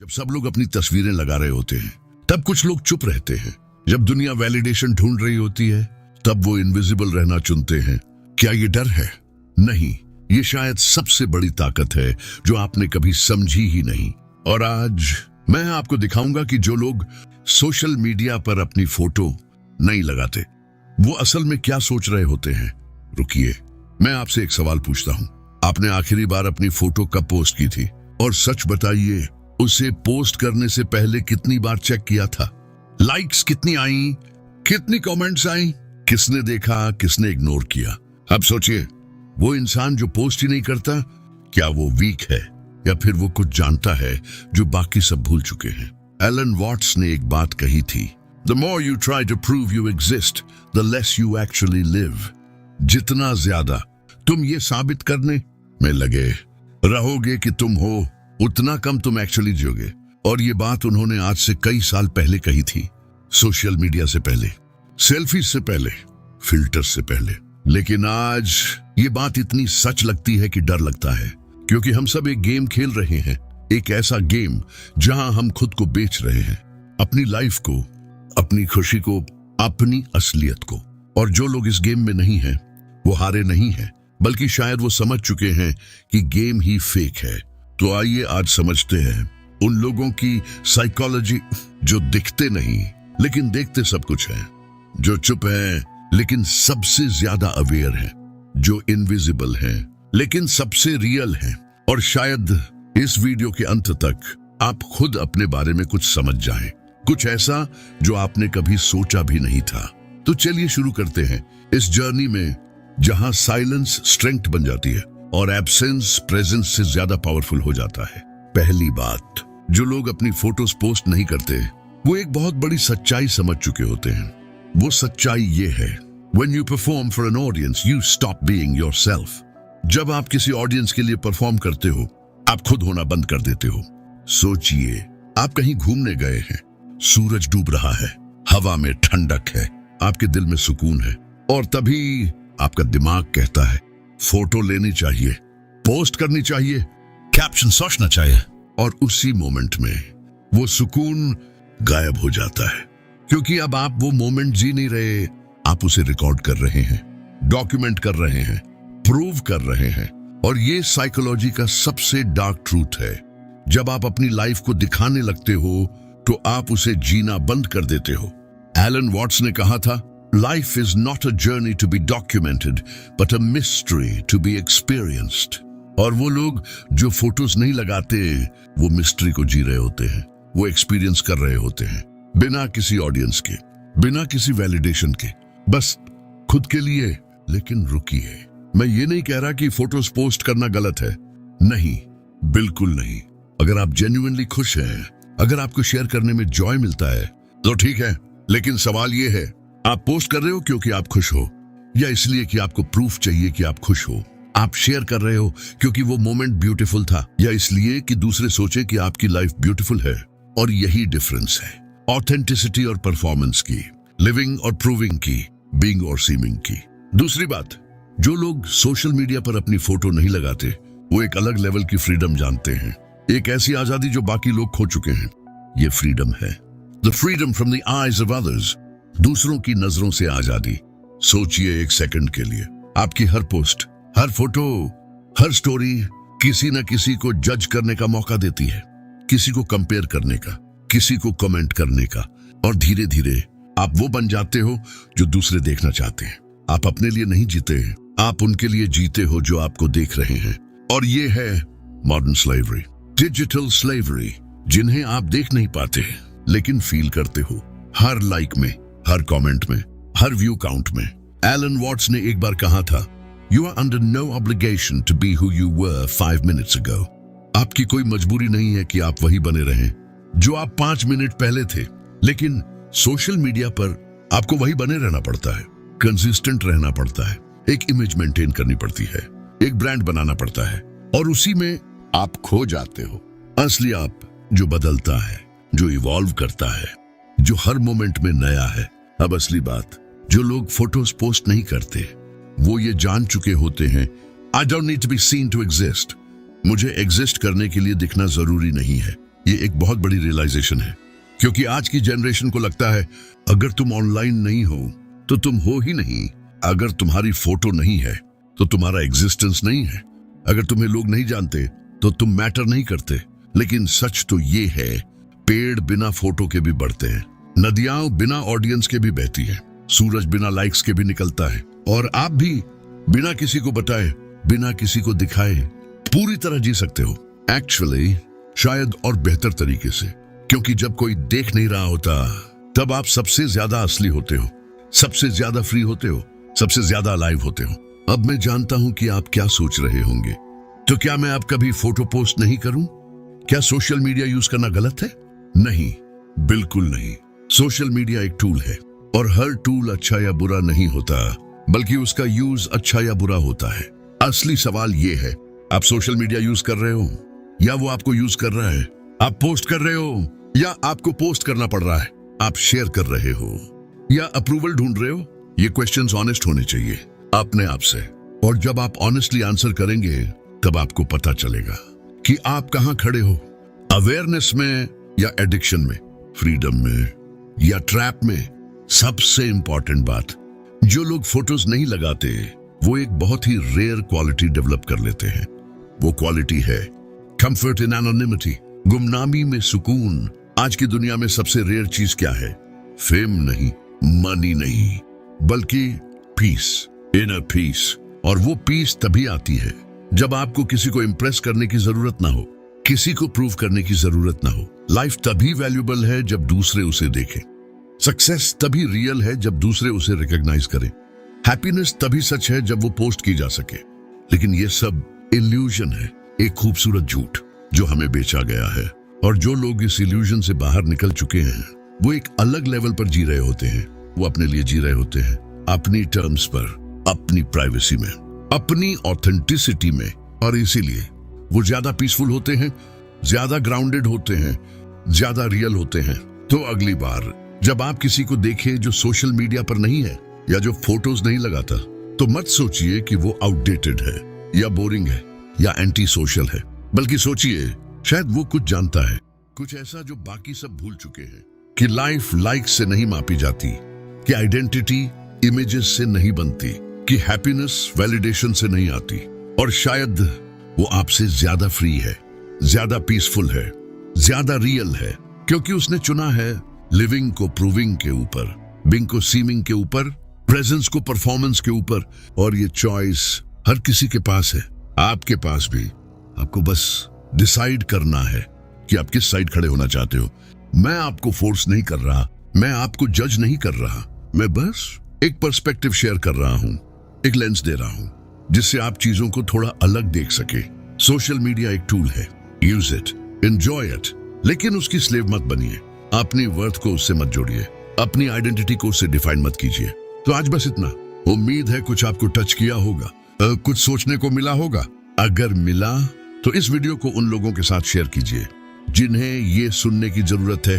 जब सब लोग अपनी तस्वीरें लगा रहे होते हैं तब कुछ लोग चुप रहते हैं। जब दुनिया वैलिडेशन ढूंढ रही होती है तब वो इनविजिबल रहना चुनते हैं। क्या ये डर है? नहीं, ये शायद सबसे बड़ी ताकत है जो आपने कभी समझी ही नहीं। और आज मैं आपको दिखाऊंगा कि जो लोग सोशल मीडिया पर अपनी फोटो नहीं लगाते वो असल में क्या सोच रहे होते हैं। रुकिए, मैं आपसे एक सवाल पूछता हूँ। आपने आखिरी बार अपनी फोटो कब पोस्ट की थी? और सच बताइए, उसे पोस्ट करने से पहले कितनी बार चेक किया था? लाइक्स कितनी आई, कितनी कमेंट्स आई, किसने देखा, किसने इग्नोर किया? अब सोचिए, वो इंसान जो पोस्ट ही नहीं करता, क्या वो वीक है या फिर वो कुछ जानता है जो बाकी सब भूल चुके हैं? एलन वॉट्स ने एक बात कही थी, The more you try to prove you exist, the less you actually live. जितना ज्यादा तुम ये साबित करने में लगे रहोगे कि तुम हो, उतना कम तुम एक्चुअली जियोगे। और ये बात उन्होंने आज से कई साल पहले कही थी, सोशल मीडिया से पहले, सेल्फी से पहले, फिल्टर से पहले। लेकिन आज ये बात इतनी सच लगती है कि डर लगता है, क्योंकि हम सब एक गेम खेल रहे हैं, एक ऐसा गेम जहां हम खुद को बेच रहे हैं, अपनी लाइफ को, अपनी खुशी को, अपनी असलियत को। और जो लोग इस गेम में नहीं हैं, वो हारे नहीं हैं, बल्कि शायद वो समझ चुके हैं कि गेम ही फेक है। तो आइए आज समझते हैं उन लोगों की साइकोलॉजी जो दिखते नहीं लेकिन देखते सब कुछ है, जो चुप है लेकिन सबसे ज्यादा अवेयर है, जो इनविजिबल है लेकिन सबसे रियल है। और शायद इस वीडियो के अंत तक आप खुद अपने बारे में कुछ समझ जाएं, कुछ ऐसा जो आपने कभी सोचा भी नहीं था। तो चलिए शुरू करते हैं इस जर्नी में, जहां साइलेंस स्ट्रेंथ बन जाती है और एब्सेंस प्रेजेंस से ज्यादा पावरफुल हो जाता है। पहली बात, जो लोग अपनी फोटोज पोस्ट नहीं करते वो एक बहुत बड़ी सच्चाई समझ चुके होते हैं। वो सच्चाई ये है, When you perform for an audience, you stop being yourself. जब आप किसी ऑडियंस के लिए परफॉर्म करते हो, आप खुद होना बंद कर देते हो। सोचिए, आप कहीं घूमने गए हैं, सूरज डूब रहा है, हवा में ठंडक है, आपके दिल में सुकून है, और तभी आपका दिमाग कहता है फोटो लेनी चाहिए, पोस्ट करनी चाहिए, कैप्शन सोचना चाहिए। और उसी मोमेंट में वो सुकून गायब हो जाता है, क्योंकि अब आप वो मोमेंट जी नहीं रहे, आप उसे रिकॉर्ड कर रहे हैं, डॉक्यूमेंट कर रहे हैं, प्रूव कर रहे हैं। और ये साइकोलॉजी का सबसे डार्क ट्रूथ है। जब आप अपनी लाइफ को दिखाने लगते हो तो आप उसे जीना बंद कर देते हो। एलन वॉट्स ने कहा था, Life is not a journey to be documented, but a mystery to be experienced. और वो लोग जो फोटोज नहीं लगाते, वो मिस्ट्री को जी रहे होते हैं, वो एक्सपीरियंस कर रहे होते हैं, बिना किसी ऑडियंस के, बिना किसी वैलिडेशन के, बस खुद के लिए। लेकिन रुकिए, मैं ये नहीं कह रहा कि फोटोज पोस्ट करना गलत है, नहीं, बिल्कुल नहीं। अगर आप जेन्युइनली खुश हैं, अगर आपको शेयर करने में जॉय मिलता है तो ठीक है, लेकिन सवाल ये है, आप पोस्ट कर रहे हो क्योंकि आप खुश हो, या इसलिए कि आपको प्रूफ चाहिए कि आप खुश हो? आप शेयर कर रहे हो क्योंकि वो मोमेंट ब्यूटीफुल था, या इसलिए कि दूसरे सोचे कि आपकी लाइफ ब्यूटीफुल है? और यही डिफरेंस है ऑथेंटिसिटी और परफॉर्मेंस की, लिविंग और प्रूविंग की, बीइंग और सीमिंग की। दूसरी बात, जो लोग सोशल मीडिया पर अपनी फोटो नहीं लगाते वो एक अलग लेवल की फ्रीडम जानते हैं, एक ऐसी आजादी जो बाकी लोग खो चुके हैं। ये फ्रीडम है, the freedom from the eyes of others, दूसरों की नजरों से आजादी। सोचिए एक सेकंड के लिए, आपकी हर पोस्ट, हर फोटो, हर स्टोरी किसी न किसी को जज करने का मौका देती है, किसी को कंपेयर करने का, किसी को कमेंट करने का। और धीरे धीरे आप वो बन जाते हो जो दूसरे देखना चाहते हैं। आप अपने लिए नहीं जीते, आप उनके लिए जीते हो जो आपको देख रहे हैं। और ये है मॉडर्न स्लेवरी, डिजिटल स्लेवरी, जिन्हें आप देख नहीं पाते लेकिन फील करते हो, हर लाइक में, हर कमेंट में, हर व्यू काउंट में। एलन वॉट्स ने एक बार कहा था, You are under no obligation to be who you were 5 minutes ago. आपकी कोई मजबूरी नहीं है कि आप वही बने रहें जो आप 5 मिनट पहले थे, लेकिन सोशल मीडिया पर आपको वही बने रहना पड़ता है, कंसिस्टेंट रहना पड़ता है, एक इमेज मेंटेन करनी पड़ती है, एक ब्रांड बनाना पड़ता है, और उसी में आप खो जाते हो। असली आप जो बदलता है, जो इवॉल्व करता है, जो हर मोमेंट में नया है। अब असली बात, जो लोग फोटोज पोस्ट नहीं करते वो ये जान चुके होते हैं, I don't need to be seen to exist. मुझे एग्जिस्ट करने के लिए दिखना जरूरी नहीं है। ये एक बहुत बड़ी रियलाइजेशन है, क्योंकि आज की जनरेशन को लगता है अगर तुम ऑनलाइन नहीं हो तो तुम हो ही नहीं, अगर तुम्हारी फोटो नहीं है तो तुम्हारा एग्जिस्टेंस नहीं है, अगर तुम्हें लोग नहीं जानते तो तुम मैटर नहीं करते। लेकिन सच तो ये है, पेड़ बिना फोटो के भी बढ़ते हैं, नदियां बिना ऑडियंस के भी बहती हैं, सूरज बिना लाइक्स के भी निकलता है, और आप भी बिना किसी को बताए, बिना किसी को दिखाए पूरी तरह जी सकते हो। एक्चुअली शायद और बेहतर तरीके से, क्योंकि जब कोई देख नहीं रहा होता तब आप सबसे ज्यादा असली होते हो, सबसे ज्यादा फ्री होते हो, सबसे ज्यादा अलाइव होते हो। अब मैं जानता हूं कि आप क्या सोच रहे होंगे, तो क्या मैं अब कभी फोटो पोस्ट नहीं करूं? क्या सोशल मीडिया यूज करना गलत है? नहीं, बिल्कुल नहीं। सोशल मीडिया एक टूल है, और हर टूल अच्छा या बुरा नहीं होता, बल्कि उसका यूज अच्छा या बुरा होता है। असली सवाल ये है, आप सोशल मीडिया यूज कर रहे हो या वो आपको यूज कर रहा है? आप पोस्ट कर रहे हो या आपको पोस्ट करना पड़ रहा है? आप शेयर कर रहे हो या अप्रूवल ढूंढ रहे हो? ये क्वेश्चंस ऑनेस्ट होने चाहिए अपने आप से, और जब आप ऑनेस्टली आंसर करेंगे तब आपको पता चलेगा कि आप कहां खड़े हो, अवेयरनेस में या एडिक्शन में, फ्रीडम में या ट्रैप में। सबसे इंपॉर्टेंट बात, जो लोग फोटोज नहीं लगाते वो एक बहुत ही रेयर क्वालिटी डेवलप कर लेते हैं। वो क्वालिटी है कंफर्ट इन एनोनिमिटी, गुमनामी में सुकून। आज की दुनिया में सबसे रेयर चीज क्या है? फेम नहीं, मनी नहीं, बल्कि पीस, इनर पीस। और वो पीस तभी आती है जब आपको किसी को इंप्रेस करने की जरूरत ना हो, किसी को प्रूव करने की जरूरत ना हो। लाइफ तभी वैल्यूबल है जब दूसरे उसे देखें, सक्सेस तभी रियल है जब दूसरे उसे रिकॉग्नाइज करें, हैप्पीनेस तभी सच है जब वो पोस्ट की जा सके। लेकिन ये सब इल्यूजन है, एक खूबसूरत झूठ जो हमें बेचा गया है। और जो लोग इस इल्यूजन से बाहर निकल चुके हैं वो एक अलग लेवल पर जी रहे होते हैं। वो अपने लिए जी रहे होते हैं, अपनी टर्म्स पर, अपनी प्राइवेसी में, अपनी ऑथेंटिसिटी में, और इसीलिए वो ज्यादा पीसफुल होते हैं, ज्यादा ग्राउंडेड होते हैं, ज्यादा रियल होते हैं। तो अगली बार जब आप किसी को देखें जो सोशल मीडिया पर नहीं है या जो फोटोज नहीं लगाता, तो मत सोचिए कि वो आउटडेटेड है या बोरिंग है या एंटी सोशल है, बल्कि सोचिए शायद वो कुछ जानता है, कुछ ऐसा जो बाकी सब भूल चुके हैं। कि लाइफ लाइक से नहीं मापी जाती, कि आइडेंटिटी इमेजेस से नहीं बनती, कि हैप्पीनेस वैलिडेशन से नहीं आती। और शायद वो आपसे ज्यादा फ्री है, ज्यादा पीसफुल है, ज्यादा रियल है, क्योंकि उसने चुना है लिविंग को प्रूविंग के ऊपर, बिंग को सीमिंग के ऊपर, प्रेजेंस को परफॉर्मेंस के ऊपर। और ये चॉइस हर किसी के पास है, आपके पास भी। आपको बस डिसाइड करना है कि आप किस साइड खड़े होना चाहते हो। मैं आपको फोर्स नहीं कर रहा, मैं आपको जज नहीं कर रहा, मैं बस एक पर्सपेक्टिव शेयर कर रहा हूं, एक लेंस दे रहा हूं, जिससे आप चीजों को थोड़ा अलग देख सके। सोशल मीडिया एक टूल है, यूज इट, एंजॉय इट, लेकिन उसकी स्लेव मत बनिए। अपनी वर्थ को उससे मत जोड़िए, अपनी आइडेंटिटी को उससे डिफाइन मत कीजिए। तो आज बस इतना। उम्मीद है कुछ आपको टच किया होगा, कुछ सोचने को मिला होगा। अगर मिला तो इस वीडियो को उन लोगों के साथ शेयर कीजिए जिन्हें ये सुनने की जरूरत है।